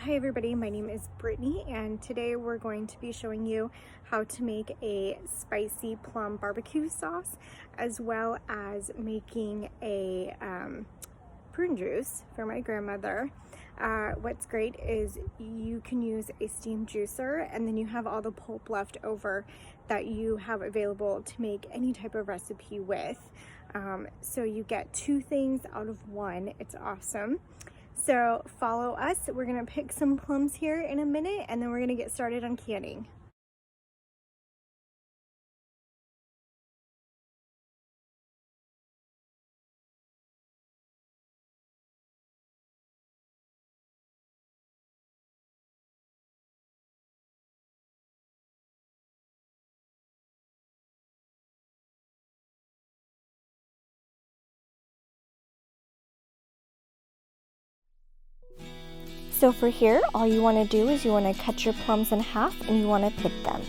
Hi everybody, my name is Brittany and today we're going to be showing you how to make a spicy plum barbecue sauce as well as making a prune juice for my grandmother. What's great is you can use a steam juicer and then you have all the pulp left over that you have available to make any type of recipe with. So you get two things out of one. It's awesome. So follow us. We're gonna pick some plums here in a minute and then we're gonna get started on canning. So for here, all you want to do is you want to cut your plums in half and you want to pit them.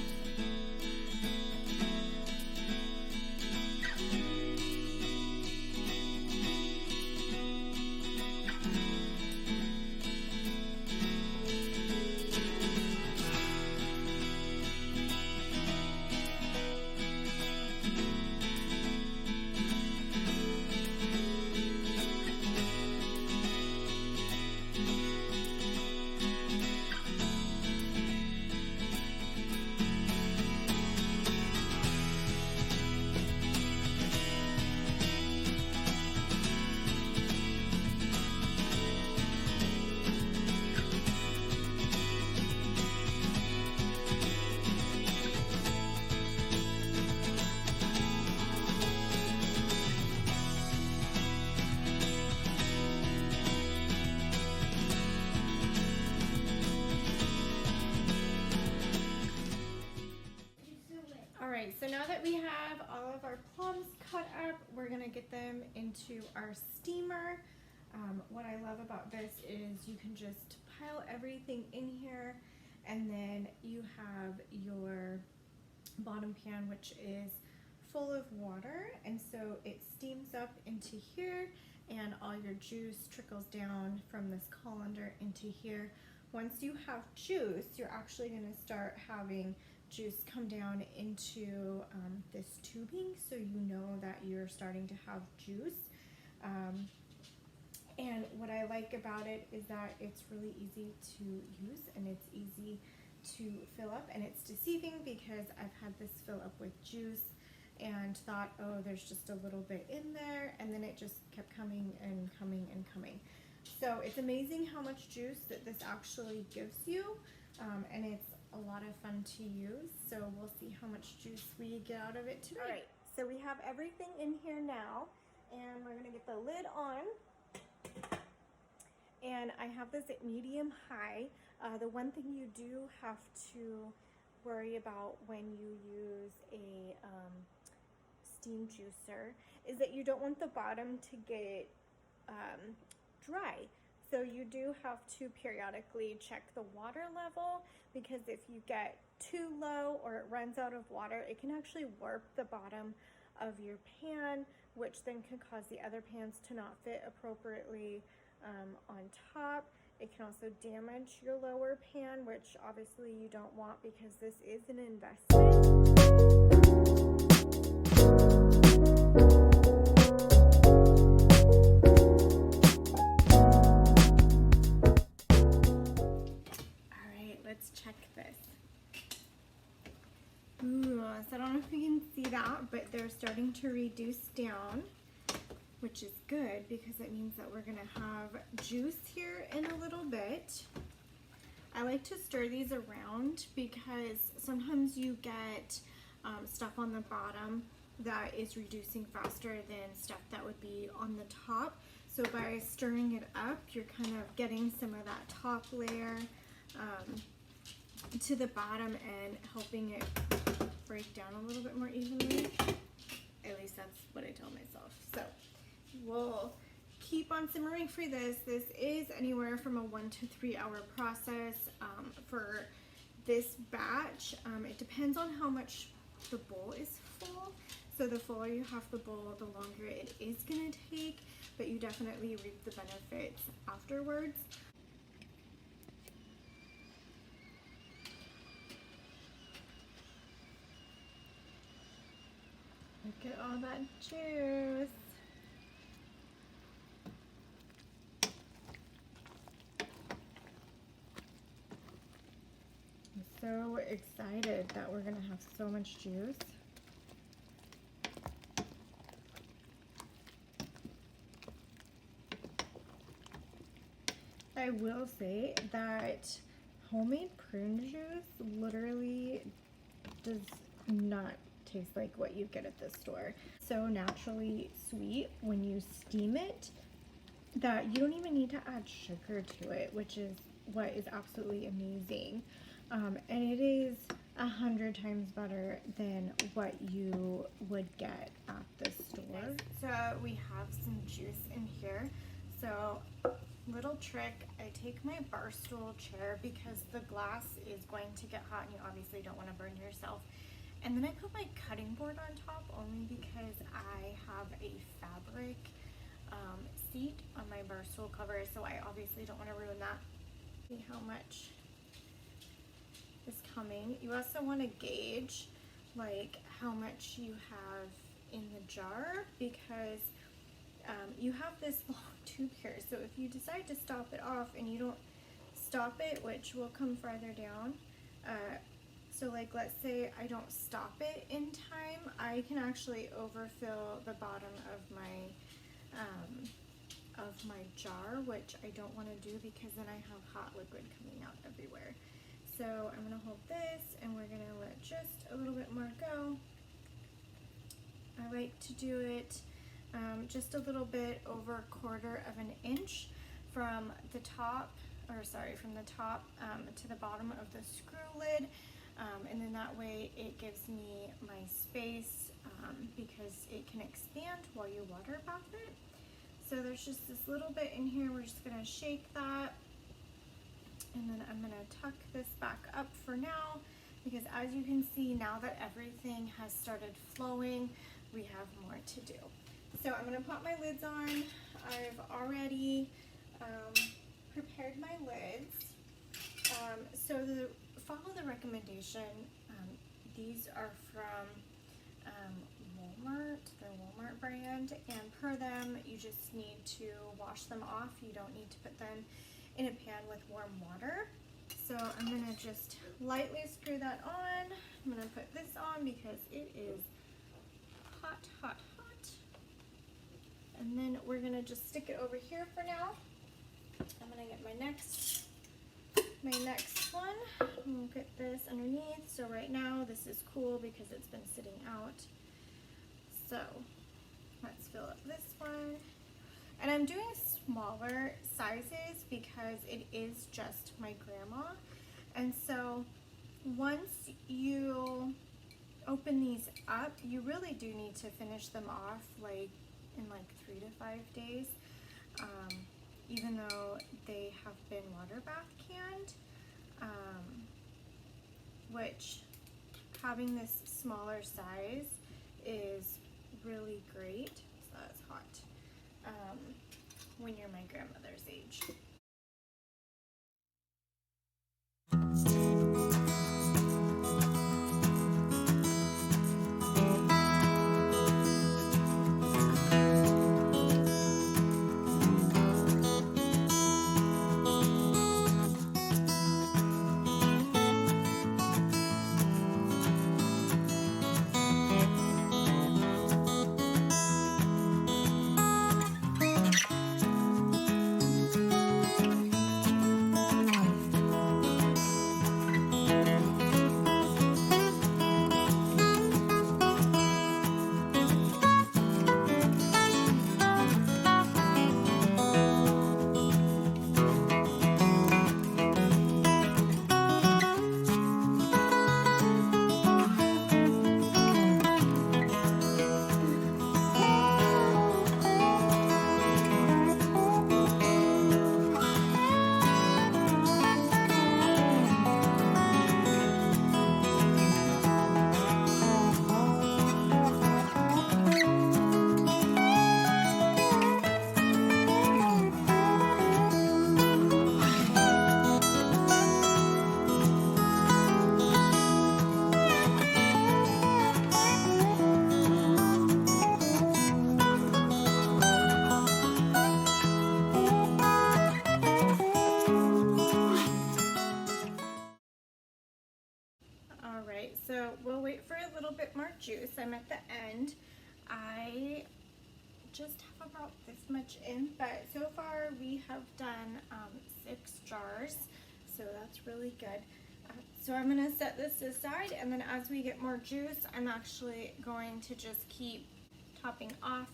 Alright, so now that we have all of our plums cut up, we're going to get them into our steamer. What I love about this is you can just pile everything in here and then you have your bottom pan which is full of water, and so it steams up into here and all your juice trickles down from this colander into here. Once you have juice, you're actually going to start having juice come down into this tubing, so you know that you're starting to have juice. And what I like about it is that it's really easy to use and it's easy to fill up, and it's deceiving because I've had this fill up with juice and thought, oh, there's just a little bit in there, and then it just kept coming and coming and coming. So it's amazing how much juice that this actually gives you, and it's a lot of fun to use. So we'll see how much juice we get out of it today. All right, so we have everything in here now, and we're gonna get the lid on. And I have this at medium high. The one thing you do have to worry about when you use a steam juicer is that you don't want the bottom to get dry. So you do have to periodically check the water level, because if you get too low or it runs out of water, it can actually warp the bottom of your pan, which then can cause the other pans to not fit appropriately on top. It can also damage your lower pan, which obviously you don't want because this is an investment. Check this. Ooh, so I don't know if you can see that, but they're starting to reduce down, which is good because it means that we're going to have juice here in a little bit. I like to stir these around because sometimes you get stuff on the bottom that is reducing faster than stuff that would be on the top. So by stirring it up, you're kind of getting some of that top layer to the bottom and helping it break down a little bit more evenly. At least that's what I tell myself. So we'll keep on simmering for this. This is anywhere from a 1 to 3 hour process for this batch. It depends on how much the bowl is full. So the fuller you have the bowl, the longer it is going to take, but you definitely reap the benefits afterwards. Look at all that juice. I'm so excited that we're gonna have so much juice. I will say that homemade prune juice literally does not taste like what you get at the store. So naturally sweet when you steam it that you don't even need to add sugar to it, which is what is absolutely amazing. And it is 100 times better than what you would get at the store. So we have some juice in here. So little trick, I take my bar stool chair because the glass is going to get hot and you obviously don't want to burn yourself. And then I put my cutting board on top only because I have a fabric seat on my bar stool cover, so I obviously don't want to ruin that. See how much is coming. You also want to gauge like how much you have in the jar because you have this long tube here, so if you decide to stop it off and you don't stop it, which will come farther down, so like let's say I don't stop it in time, I can actually overfill the bottom of my jar, which I don't want to do because then I have hot liquid coming out everywhere. So I'm going to hold this and we're going to let just a little bit more go. I like to do it just a little bit over 1/4 of an inch from the top, from the top to the bottom of the screw lid. And then that way it gives me my space because it can expand while you water bath it. So there's just this little bit in here. We're just gonna shake that. And then I'm gonna tuck this back up for now because as you can see, now that everything has started flowing, we have more to do. So I'm gonna pop my lids on. I've already prepared my lids. Follow the recommendation. These are from Walmart, the Walmart brand, and per them, you just need to wash them off. You don't need to put them in a pan with warm water. So I'm gonna just lightly screw that on. I'm gonna put this on because it is hot, hot, hot. And then we're gonna just stick it over here for now. I'm gonna get my next one. We'll get this underneath. So right now this is cool because it's been sitting out. So let's fill up this one. And I'm doing smaller sizes because it is just my grandma. And so once you open these up, you really do need to finish them off like in like 3 to 5 days. Even though they have been water bath canned, which having this smaller size is really great. So that's hot when you're my grandmother's age. so we'll wait for a little bit more juice. I'm at the end. I just have about this much in, but so far we have done 6 jars, so that's really good. So I'm gonna set this aside, and then as we get more juice, I'm actually going to just keep topping off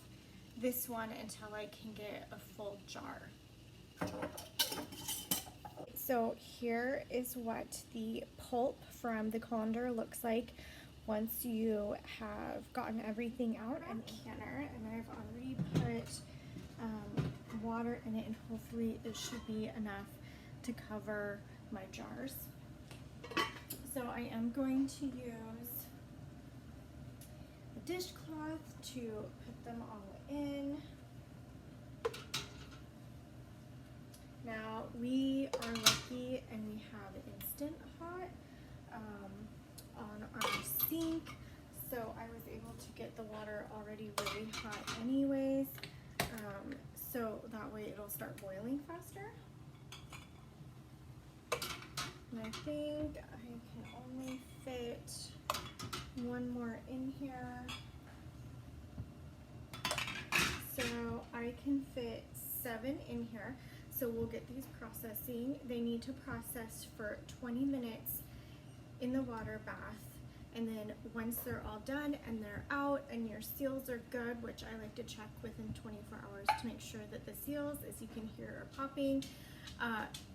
this one until I can get a full jar. So here is what the pulp from the colander looks like once you have gotten everything out in the canner, and I've already put water in it, and hopefully it should be enough to cover my jars. So I am going to use a dishcloth to put them all in. Now we are lucky and we have instant hot on our sink, so I was able to get the water already really hot anyways, so that way it'll start boiling faster. And I think I can only fit one more in here, so I can fit 7 in here. So we'll get these processing. They need to process for 20 minutes in the water bath, and then once they're all done and they're out and your seals are good, which I like to check within 24 hours to make sure that the seals, as you can hear, are popping.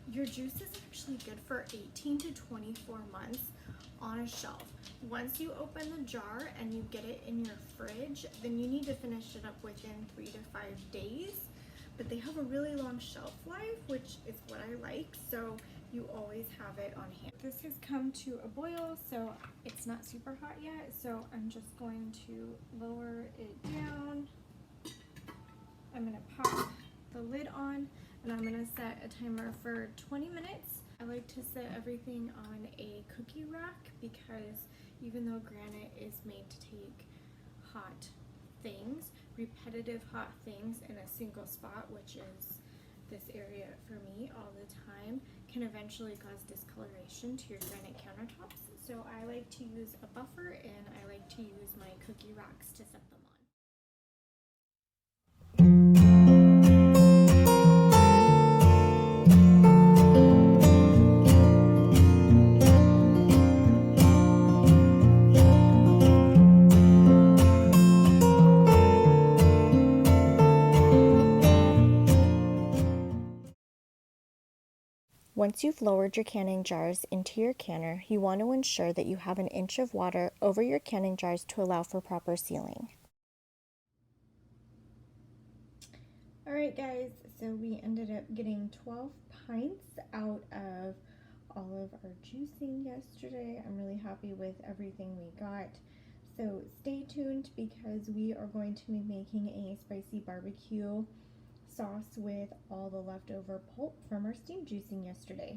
Your juice is actually good for 18 to 24 months on a shelf. Once you open the jar and you get it in your fridge, then you need to finish it up within 3 to 5 days. But they have a really long shelf life, which is what I like, so you always have it on hand. This has come to a boil, so it's not super hot yet, so I'm just going to lower it down. I'm gonna pop the lid on, and I'm gonna set a timer for 20 minutes. I like to set everything on a cookie rack because even though granite is made to take hot things, repetitive hot things in a single spot, which is this area for me all the time, can eventually cause discoloration to your granite countertops. So I like to use a buffer, and I like to use my cookie racks to set them on. Once you've lowered your canning jars into your canner, you want to ensure that you have an inch of water over your canning jars to allow for proper sealing. Alright guys, so we ended up getting 12 pints out of all of our juicing yesterday. I'm really happy with everything we got. So stay tuned because we are going to be making a spicy barbecue sauce with all the leftover pulp from our steam juicing yesterday.